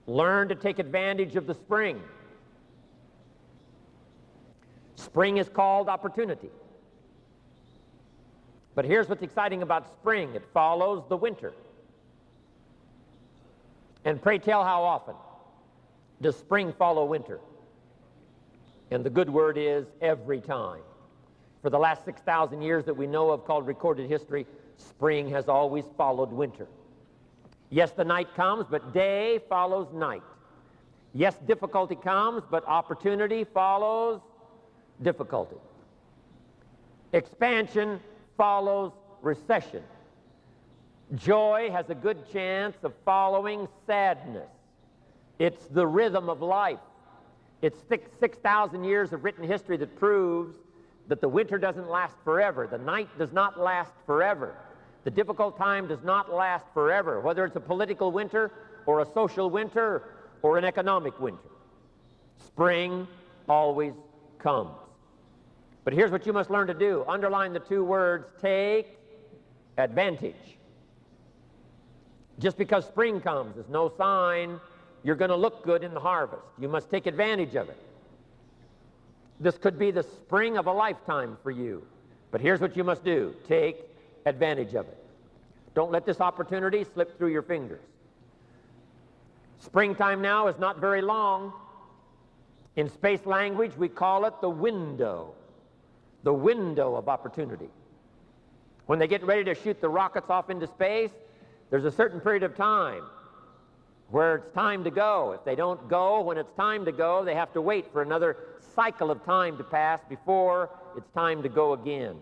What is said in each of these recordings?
Learn to take advantage of the spring. Spring is called opportunity. But here's what's exciting about spring. It follows the winter. And pray tell, how often does spring follow winter? And the good word is every time. For the last 6,000 years that we know of, called recorded history, spring has always followed winter. Yes, the night comes, but day follows night. Yes, difficulty comes, but opportunity follows difficulty. Expansion follows recession. Joy has a good chance of following sadness. It's the rhythm of life. It's 6,000 years of written history that proves that the winter doesn't last forever. The night does not last forever. The difficult time does not last forever, whether it's a political winter or a social winter or an economic winter. Spring always comes. But here's what you must learn to do. Underline the two words, take advantage. Just because spring comes is no sign you're going to look good in the harvest. You must take advantage of it. This could be the spring of a lifetime for you. But here's what you must do. Take advantage of it. Don't let this opportunity slip through your fingers. Springtime now is not very long. In space language, we call it the window of opportunity. When they get ready to shoot the rockets off into space, there's a certain period of time where it's time to go. If they don't go when it's time to go, they have to wait for another cycle of time to pass before it's time to go again.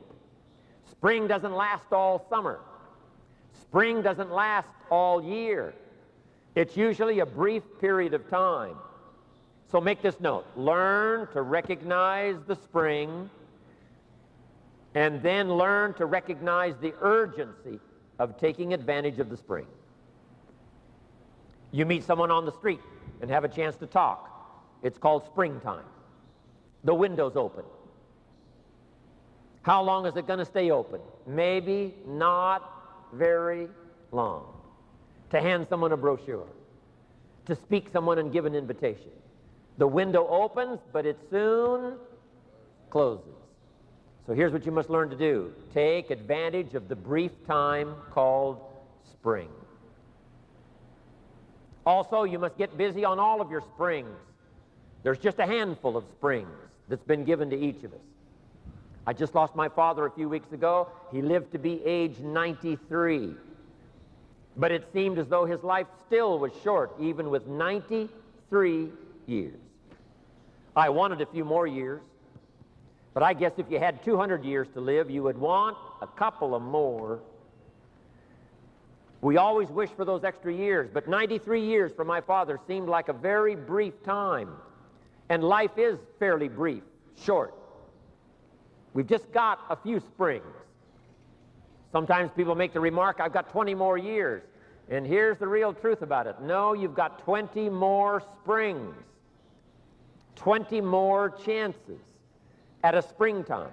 Spring doesn't last all summer. Spring doesn't last all year. It's usually a brief period of time. So make this note. Learn to recognize the spring, and then learn to recognize the urgency of taking advantage of the spring. You meet someone on the street and have a chance to talk. It's called springtime. The window's open. How long is it going to stay open? Maybe not very long. To hand someone a brochure, to speak someone and give an invitation. The window opens, but it soon closes. So here's what you must learn to do. Take advantage of the brief time called spring. Also, you must get busy on all of your springs. There's just a handful of springs that's been given to each of us. I just lost my father a few weeks ago. He lived to be age 93. But it seemed as though his life still was short, even with 93 years. I wanted a few more years. But I guess if you had 200 years to live, you would want a couple of more. We always wish for those extra years, but 93 years for my father seemed like a very brief time. And life is fairly brief, short. We've just got a few springs. Sometimes people make the remark, I've got 20 more years. And here's the real truth about it. No, you've got 20 more springs. 20 more chances at a springtime.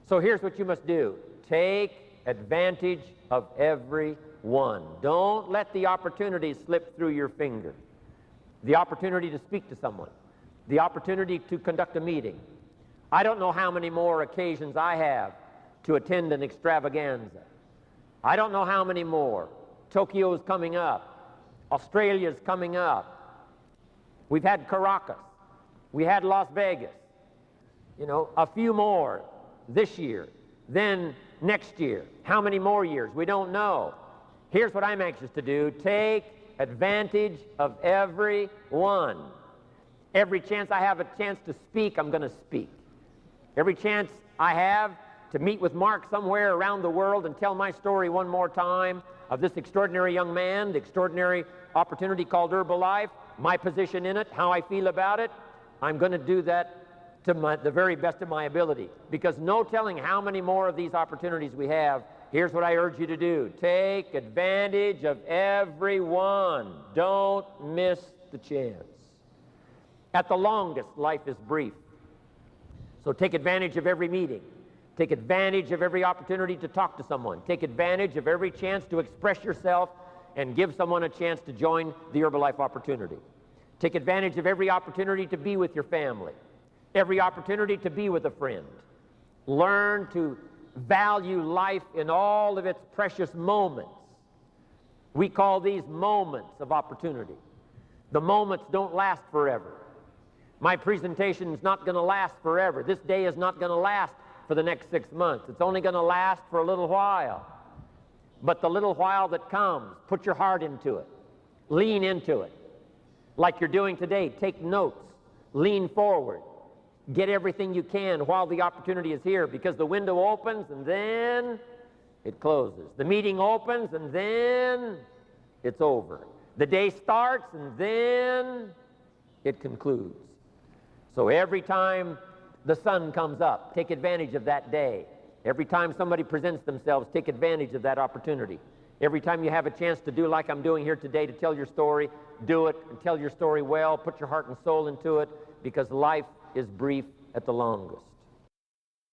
So here's what you must do. Take advantage of every one. Don't let the opportunity slip through your finger. The opportunity to speak to someone. The opportunity to conduct a meeting. I don't know how many more occasions I have to attend an extravaganza. I don't know how many more. Tokyo's coming up. Australia's coming up. We've had Caracas. We had Las Vegas. You know, a few more this year, then next year. How many more years? We don't know. Here's what I'm anxious to do. Take advantage of every one. Every chance I have a chance to speak, I'm going to speak. Every chance I have to meet with Mark somewhere around the world and tell my story one more time of this extraordinary young man, the extraordinary opportunity called Herbalife, my position in it, how I feel about it, I'm going to do that to the very best of my ability. Because no telling how many more of these opportunities we have. Here's what I urge you to do. Take advantage of every one. Don't miss the chance. At the longest, life is brief. So take advantage of every meeting. Take advantage of every opportunity to talk to someone. Take advantage of every chance to express yourself and give someone a chance to join the Herbalife opportunity. Take advantage of every opportunity to be with your family, every opportunity to be with a friend. Learn to value life in all of its precious moments. We call these moments of opportunity. The moments don't last forever. My presentation is not going to last forever. This day is not going to last for the next 6 months. It's only going to last for a little while. But the little while that comes, put your heart into it. Lean into it. Like you're doing today, take notes. Lean forward. Get everything you can while the opportunity is here, because the window opens and then it closes. The meeting opens and then it's over. The day starts and then it concludes. So every time the sun comes up, take advantage of that day. Every time somebody presents themselves, take advantage of that opportunity. Every time you have a chance to do like I'm doing here today, to tell your story, do it and tell your story well. Put your heart and soul into it, because life is brief at the longest.